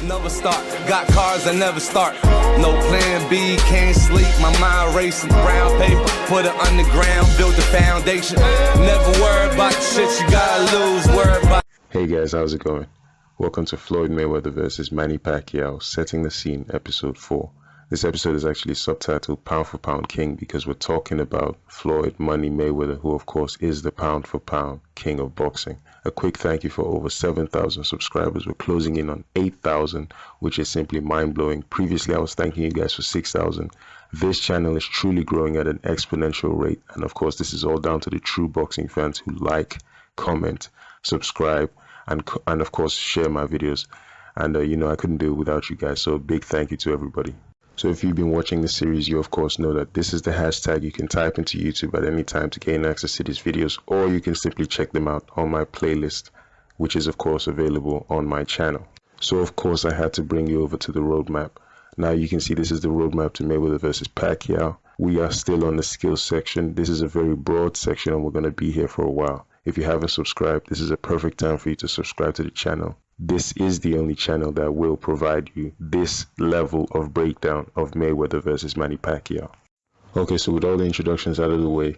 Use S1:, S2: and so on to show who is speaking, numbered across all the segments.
S1: Never start, got cars that never start. No plan B, can't sleep, my mind racing. Brown paper, put it underground, build the foundation. Never worry about the shit you gotta lose, worry about.
S2: Hey guys, how's it going? Welcome to Floyd Mayweather versus Manny Pacquiao, Setting the Scene, episode 4. This episode is actually subtitled Pound for Pound King because we're talking about Floyd Money Mayweather, who of course is the pound for pound king of boxing. A quick thank you for over 7,000 subscribers. We're closing in on 8,000, which is simply mind-blowing. Previously, I was thanking you guys for 6,000. This channel is truly growing at an exponential rate. And of course, this is all down to the true boxing fans who like, comment, subscribe, and of course, share my videos. And I couldn't do it without you guys. So a big thank you to everybody. So if you've been watching the series, you of course know that this is the hashtag you can type into YouTube at any time to gain access to these videos, or you can simply check them out on my playlist, which is of course available on my channel. So of course I had to bring you over to the roadmap. Now you can see this is the roadmap to Mayweather versus Pacquiao. We are still on the skills section. This is a very broad section and we're going to be here for a while. If you haven't subscribed, this is a perfect time for you to subscribe to the channel. This is the only channel that will provide you this level of breakdown of Mayweather versus Manny Pacquiao. Okay, so with all the introductions out of the way,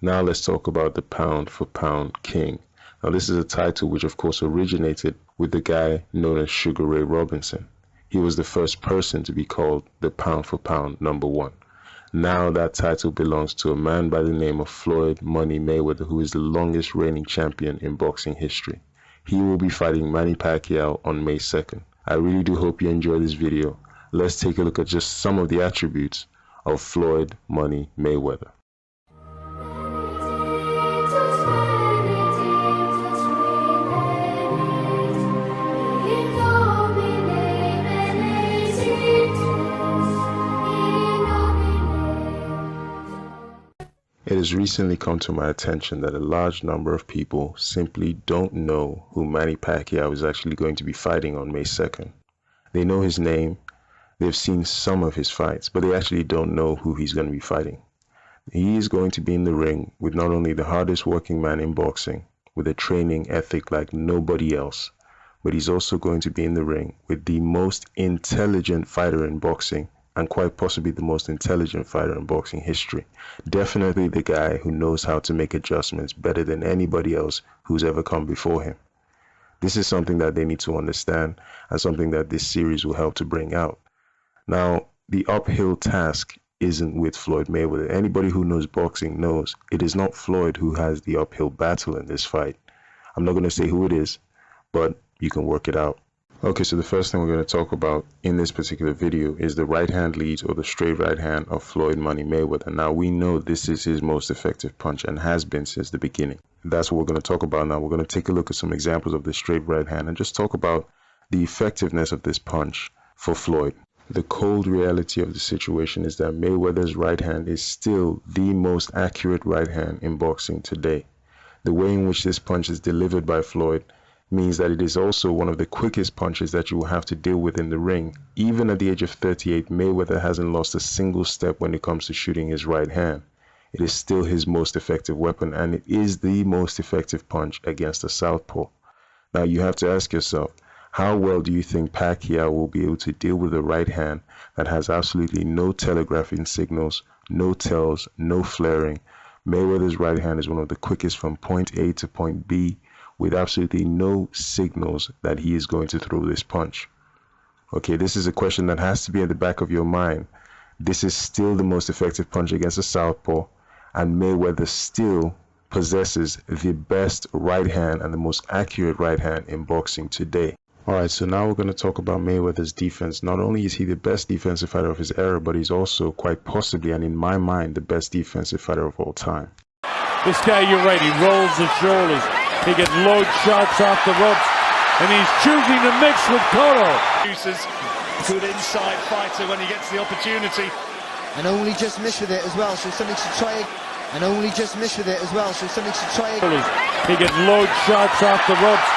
S2: now let's talk about the pound for pound king. Now this is a title which of course originated with the guy known as Sugar Ray Robinson. He was the first person to be called the pound for pound #1. Now that title belongs to a man by the name of Floyd Money Mayweather, who is the longest reigning champion in boxing history. He will be fighting Manny Pacquiao on May 2nd. I really do hope you enjoy this video. Let's take a look at just some of the attributes of Floyd Money Mayweather. It has recently come to my attention that a large number of people simply don't know who Manny Pacquiao is actually going to be fighting on May 2nd. They know his name, they've seen some of his fights, but they actually don't know who he's going to be fighting. He is going to be in the ring with not only the hardest working man in boxing, with a training ethic like nobody else, but he's also going to be in the ring with the most intelligent fighter in boxing, and quite possibly the most intelligent fighter in boxing history. Definitely the guy who knows how to make adjustments better than anybody else who's ever come before him. This is something that they need to understand and something that this series will help to bring out. Now, the uphill task isn't with Floyd Mayweather. Anybody who knows boxing knows it is not Floyd who has the uphill battle in this fight. I'm not going to say who it is, but you can work it out. Okay, so the first thing we're going to talk about in this particular video is the right hand lead, or the straight right hand of Floyd Money Mayweather. Now we know this is his most effective punch and has been since the beginning. That's what we're going to talk about now. We're going to take a look at some examples of the straight right hand and just talk about the effectiveness of this punch for Floyd. The cold reality of the situation is that Mayweather's right hand is still the most accurate right hand in boxing today. The way in which this punch is delivered by Floyd means that it is also one of the quickest punches that you will have to deal with in the ring. Even at the age of 38, Mayweather hasn't lost a single step when it comes to shooting his right hand. It is still his most effective weapon, and it is the most effective punch against a Southpaw. Now you have to ask yourself, how well do you think Pacquiao will be able to deal with a right hand that has absolutely no telegraphing signals, no tells, no flaring? Mayweather's right hand is one of the quickest from point A to point B, with absolutely no signals that he is going to throw this punch. Okay, this is a question that has to be in the back of your mind. This is still the most effective punch against a Southpaw, and Mayweather still possesses the best right hand and the most accurate right hand in boxing today. Alright, so now we're going to talk about Mayweather's defense. Not only is he the best defensive fighter of his era, but he's also quite possibly, and in my mind, the best defensive fighter of all time.
S3: This guy, you're right, he rolls the shoulders. He can load shots off the ropes, and he's choosing to mix with Cotto.
S4: Good inside fighter when he gets the opportunity.
S5: And only just missed with it as well, so something should try. And only just missed with it as well, so something should try.
S3: He can load shots off the ropes,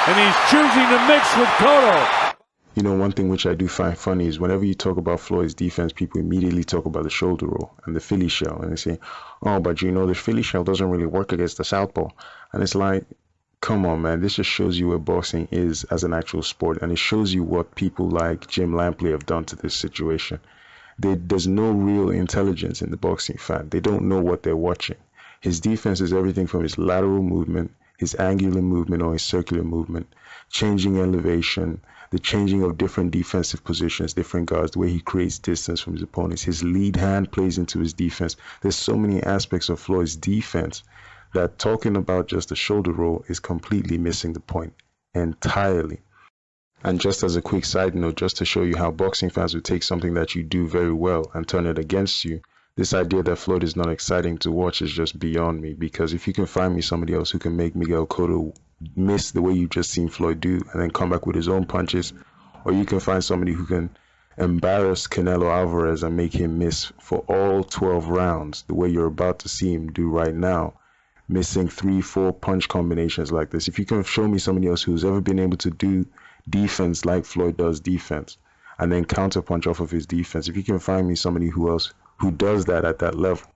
S3: and he's choosing to mix with Cotto.
S2: You know, one thing which I do find funny is whenever you talk about Floyd's defense, people immediately talk about the shoulder roll and the Philly shell. And they say, oh, but you know, the Philly shell doesn't really work against the Southpaw. And it's like, Come on, man. This just shows you where boxing is as an actual sport, and it shows you what people like Jim Lampley have done to this situation. There's no real intelligence in the boxing fan. They don't know what they're watching. His defense is everything from his lateral movement, his angular movement or his circular movement, changing elevation, the changing of different defensive positions, different guards, the way he creates distance from his opponents. His lead hand plays into his defense. There's so many aspects of Floyd's defense that talking about just a shoulder roll is completely missing the point entirely. And just as a quick side note, just to show you how boxing fans would take something that you do very well and turn it against you, this idea that Floyd is not exciting to watch is just beyond me, because if you can find me somebody else who can make Miguel Cotto miss the way you've just seen Floyd do and then come back with his own punches, or you can find somebody who can embarrass Canelo Alvarez and make him miss for all 12 rounds the way you're about to see him do right now, missing 3-4 punch combinations like this. If you can show me somebody else who's ever been able to do defense like Floyd does defense and then counterpunch off of his defense, if you can find me somebody who does that at that level,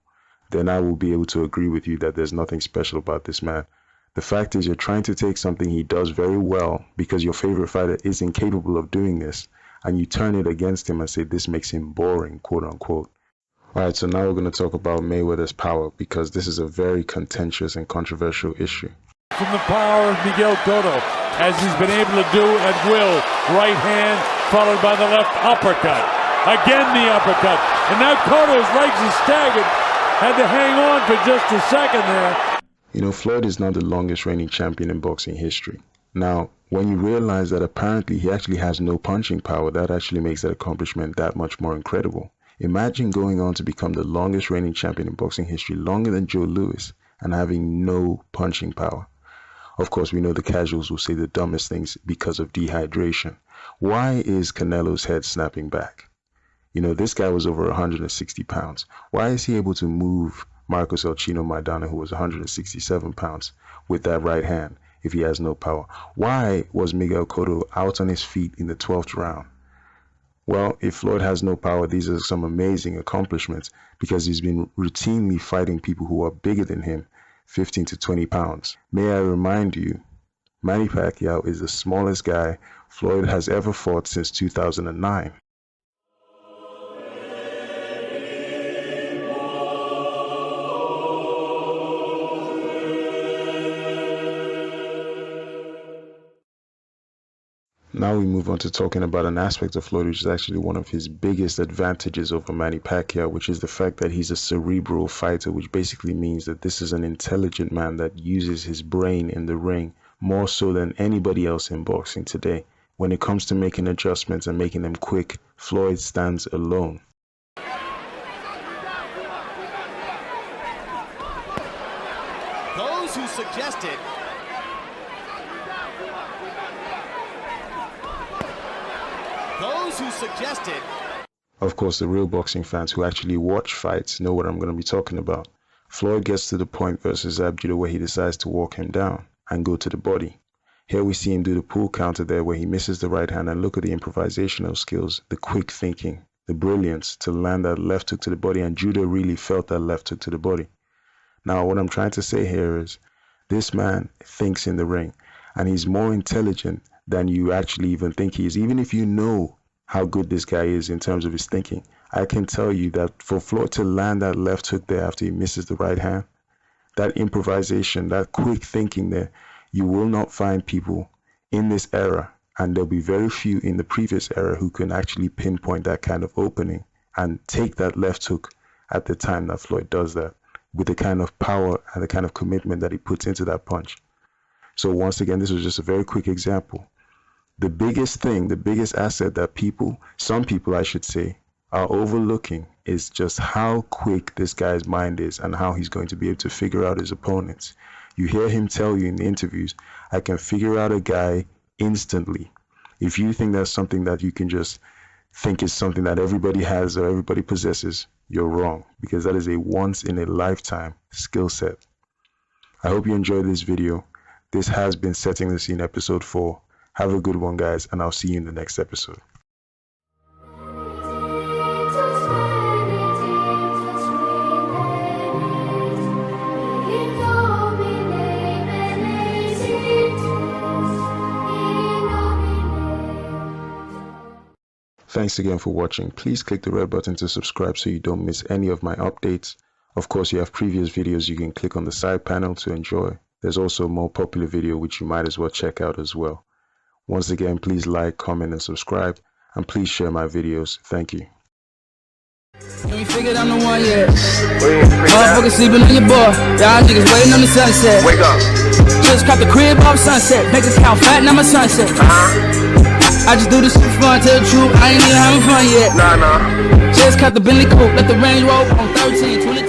S2: then I will be able to agree with you that there's nothing special about this man. The fact is, you're trying to take something he does very well because your favorite fighter is incapable of doing this, and you turn it against him and say this makes him boring, quote unquote. Alright, so now we're going to talk about Mayweather's power, because this is a very contentious and controversial issue.
S3: From the power of Miguel Cotto, as he's been able to do at will. Right hand followed by the left uppercut. Again the uppercut. And now Cotto's legs are staggered. Had to hang on for just a second there.
S2: You know, Floyd is now the longest reigning champion in boxing history. Now, when you realize that apparently he actually has no punching power, that actually makes that accomplishment that much more incredible. Imagine going on to become the longest reigning champion in boxing history, longer than Joe Louis, and having no punching power. Of course, we know the casuals will say the dumbest things because of dehydration. Why is Canelo's head snapping back? You know, this guy was over 160 pounds. Why is he able to move Marcos El Chino Maidana, who was 167 pounds, with that right hand if he has no power? Why was Miguel Cotto out on his feet in the 12th round? Well, if Floyd has no power, these are some amazing accomplishments because he's been routinely fighting people who are bigger than him, 15 to 20 pounds. May I remind you, Manny Pacquiao is the smallest guy Floyd has ever fought since 2009. Now we move on to talking about an aspect of Floyd which is actually one of his biggest advantages over Manny Pacquiao, which is the fact that he's a cerebral fighter, which basically means that this is an intelligent man that uses his brain in the ring more so than anybody else in boxing today. When it comes to making adjustments and making them quick, Floyd stands alone.
S4: Those who suggested
S2: Of course, the real boxing fans who actually watch fights know what I'm going to be talking about. Floyd gets to the point versus Abjuda where he decides to walk him down and go to the body. Here we see him do the pull counter there where he misses the right hand, and look at the improvisational skills, the quick thinking, the brilliance to land that left hook to the body, and Judah really felt that left hook to the body. Now, what I'm trying to say here is this man thinks in the ring, and he's more intelligent than you actually even think he is. Even if you know how good this guy is in terms of his thinking, I can tell you that for Floyd to land that left hook there after he misses the right hand, that improvisation, that quick thinking there, you will not find people in this era, and there'll be very few in the previous era who can actually pinpoint that kind of opening and take that left hook at the time that Floyd does that, with the kind of power and the kind of commitment that he puts into that punch. So once again, this was just a very quick example. The biggest thing, the biggest asset that some people I should say, are overlooking is just how quick this guy's mind is and how he's going to be able to figure out his opponents. You hear him tell you in the interviews, I can figure out a guy instantly. If you think that's something that you can just think is something that everybody has or everybody possesses, you're wrong, because that is a once in a lifetime skill set. I hope you enjoyed this video. This has been Setting the Scene episode 4. Have a good one, guys, and I'll see you in the next episode.
S6: You know me, baby,
S2: Thanks again for watching. Please click the red button to subscribe so you don't miss any of my updates. Of course, you have previous videos you can click on the side panel to enjoy. There's also a more popular video which you might as well check out as well. Once again, please like, comment, and subscribe, and please share my videos. Thank you.
S6: Can we figure I'm the one yet? Motherfuckers sleeping on your boy. Y'all niggas waiting on the sunset.
S7: Wake up.
S6: Just caught the crib off sunset. Bank account fat, now my sunset. I just do this shit for fun, tell the truth. I ain't even having fun yet.
S7: Nah.
S6: Just caught the Bentley coupe, let the range roll on 13, 20.